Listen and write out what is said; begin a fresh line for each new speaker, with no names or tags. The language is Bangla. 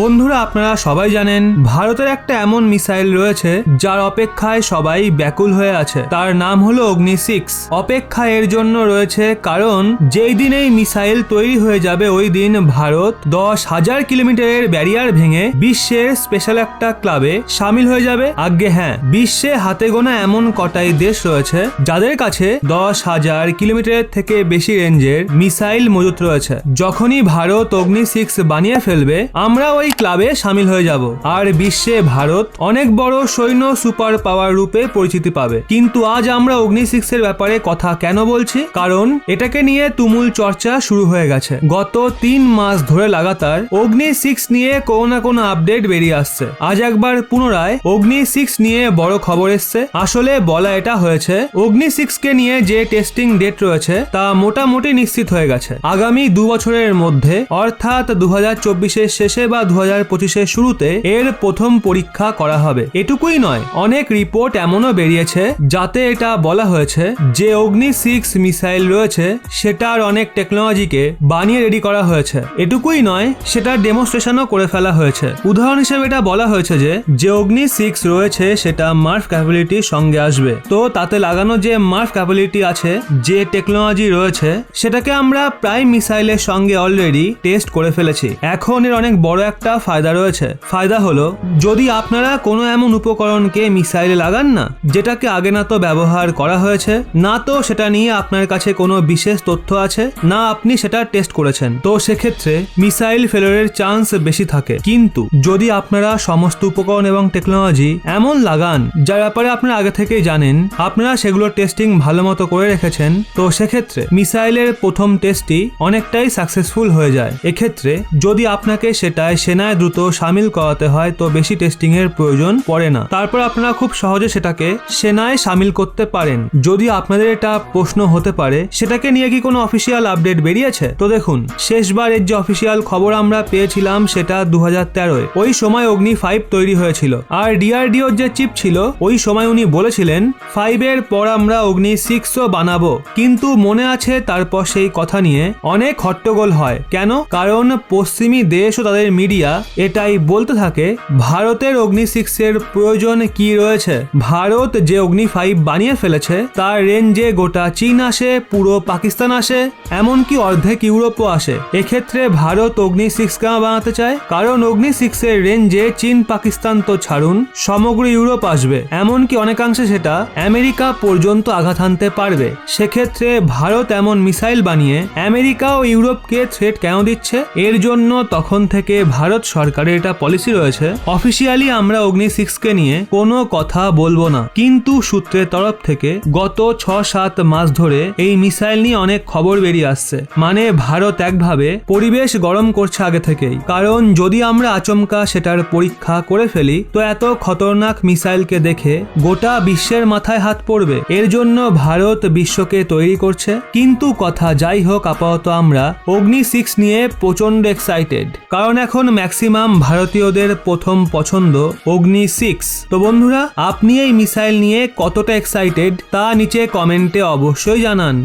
বন্ধুরা, আপনারা সবাই জানেন ভারতের একটা এমন মিসাইল রয়েছে যার অপেক্ষায় সবাই ব্যাকুল হয়ে আছে। তার নাম হলো অগ্নি-6। অপেক্ষা এর জন্য রয়েছে কারণ যেই দিন এই মিসাইল তৈরি হয়ে যাবে ওই দিন ভারত 10,000 কিলোমিটারের ব্যারিয়ার ভেঙে বিশ্বের স্পেশাল একটা ক্লাবে সামিল হয়ে যাবে। আজ্ঞে হ্যাঁ, বিশ্বে হাতে গোনা এমন কটাই দেশ রয়েছে যাদের কাছে 10,000 কিলোমিটারের থেকে বেশি রেঞ্জের মিসাইল মজুত রয়েছে। যখনই ভারত অগ্নি-6 বানিয়ে ফেলবে আমরা ওই ক্লাবে সামিল হয়ে যাব আর বিশ্বে ভারত অনেক বড় সৈন্য সুপার পাওয়ার রূপে পরিচিতি পাবে। কিন্তু আজ আমরা অগ্নি-6 এর ব্যাপারে কথা কেন বলছি? কারণ এটাকে নিয়ে তুমুল চর্চা শুরু হয়ে গেছে। গত 3 মাস ধরে লাগাতার অগ্নি-6 নিয়ে কোনো না কোনো আপডেট বেরিয়ে আসছে। আজ একবার পুনরায় অগ্নি-6 নিয়ে বড় খবর এসছে। আসলে বলা এটা হয়েছে, অগ্নি-6 কে নিয়ে যে টেস্টিং ডেট রয়েছে তা মোটামুটি নিশ্চিত হয়ে গেছে। আগামী 2 বছরের মধ্যে অর্থাৎ 2024-এর শেষে বা 2025-এর শুরুতে এর প্রথম পরীক্ষা করা হবে। এটুকুই নয়, অনেক রিপোর্ট এমনও বেরিয়েছে যাতে এটা বলা হয়েছে যে অগ্নি-6 মিসাইল রয়েছে সেটার অনেক টেকনোলজিকে বানিয়ে রেডি করা হয়েছে। এটুকুই নয়, সেটার ডেমনস্ট্রেশনও করে ফেলা হয়েছে। উদাহরণ হিসেবে এটা বলা হয়েছে যে অগ্নি-6 রয়েছে সেটা মার্ফ ক্যাপাবিলিটির সঙ্গে আসবে। তো তাতে লাগানো যে মার্ফ ক্যাপাবিলিটি আছে, যে টেকনোলজি রয়েছে, সেটাকে আমরা প্রাইম মিসাইলের সঙ্গে অলরেডি টেস্ট করে ফেলেছি। এখন এর অনেক বড় একটা ফায়দা রয়েছে। ফায়দা হলো, যদি আপনারা কোনো এমন উপকরণকে মিসাইলে লাগান না যেটাকে আগে না তো ব্যবহার করা হয়েছে, না তো সেটা নিয়ে আপনার কাছে কোনো বিশেষ তথ্য আছে, না আপনি সেটা টেস্ট করেছেন, তো সেক্ষেত্রে মিসাইল ফেলিওরের চান্স বেশি থাকে। কিন্তু যদি আপনারা সমস্ত উপকরণ এবং টেকনোলজি এমন লাগান যার ব্যাপারে আপনারা আগে থেকেই জানেন, আপনারা সেগুলো টেস্টিং ভালো মতো করে রেখেছেন, তো সেক্ষেত্রে মিসাইলের প্রথম টেস্টই অনেকটাই সাকসেসফুল হয়ে যায়। এক্ষেত্রে যদি আপনাকে সেটায় সেনায় দ্রুত সামিল করাতে হয় তো বেশি টেস্টিং এর প্রয়োজন পড়ে না। তারপর আপনারা খুব সহজে সেটাকে সেনায় সামিল করতে পারেন। যদি আপনাদের এটা প্রশ্ন হতে পারে সেটাকে নিয়ে কি কোনো অফিসিয়াল আপডেট বেরিয়েছে, তো দেখুন, শেষবার এর যে অফিসিয়াল খবর আমরা পেয়েছিলাম সেটা 2013-এ। ওই সময় অগ্নি-5 তৈরি হয়েছিল আর ডিআরডিওর যে চিফ ছিল ওই সময় উনি বলেছিলেন 5 এর পর আমরা অগ্নি-6ও বানাবো। কিন্তু মনে আছে তারপর সেই কথা নিয়ে অনেক হট্টগোল হয়। কেন? কারণ পশ্চিমী দেশ ও তাদের মিডিয়া এটাই বলতে থাকে ভারতের অগ্নি-6 এর প্রয়োজন কি রয়েছে। ভারত যে অগ্নি-5 বানিয়ে ফেলেছে তার রেঞ্জে গোটা চীন আসে, পুরো পাকিস্তান আসে, এমনকি অর্ধেক ইউরোপও আসে। এক্ষেত্রে ভারত অগ্নি-6 কেন বানাতে চায়? কারণ অগ্নি-6 এর রেঞ্জে চীন পাকিস্তান তো ছাড়ুন, সমগ্র ইউরোপ আসবে, এমনকি অনেকাংশে সেটা আমেরিকা পর্যন্ত আঘাত হানতে পারবে। সেক্ষেত্রে ভারত এমন মিসাইল বানিয়ে আমেরিকা ও ইউরোপকে থ্রেট কেন দিচ্ছে? এর জন্য তখন থেকে ভারত সরকারের এটা পলিসি রয়েছে, অফিসিয়ালি আমরা অগ্নি-6 কে নিয়ে কোনো কথা বলবো না। কিন্তু সূত্রের তরফ থেকে গত 6-7 মাস ধরে এই মিসাইল নিয়ে অনেক খবর বেরিয়ে আসছে। মানে ভারত একভাবে পরিবেশ গরম করছে আগে থেকেই। কারণ যদি আমরা আচমকা সেটার পরীক্ষা করে ফেলি তো এত খতরনাক মিসাইলকে দেখে গোটা বিশ্বের মাথায় হাত পড়বে। এর জন্য ভারত বিশ্বকে তৈরি করছে। কিন্তু কথা যাই হোক, আপাতত আমরা অগ্নি-6 নিয়ে প্রচন্ড এক্সাইটেড, কারণ এখন ম্যাক্সিমাম ভারতীয়দের প্রথম পছন্দ অগ্নি-6। তো বন্ধুরা, আপনি এই মিসাইল নিয়ে কতটা এক্সাইটেড তা নিচে কমেন্টে অবশ্যই জানান।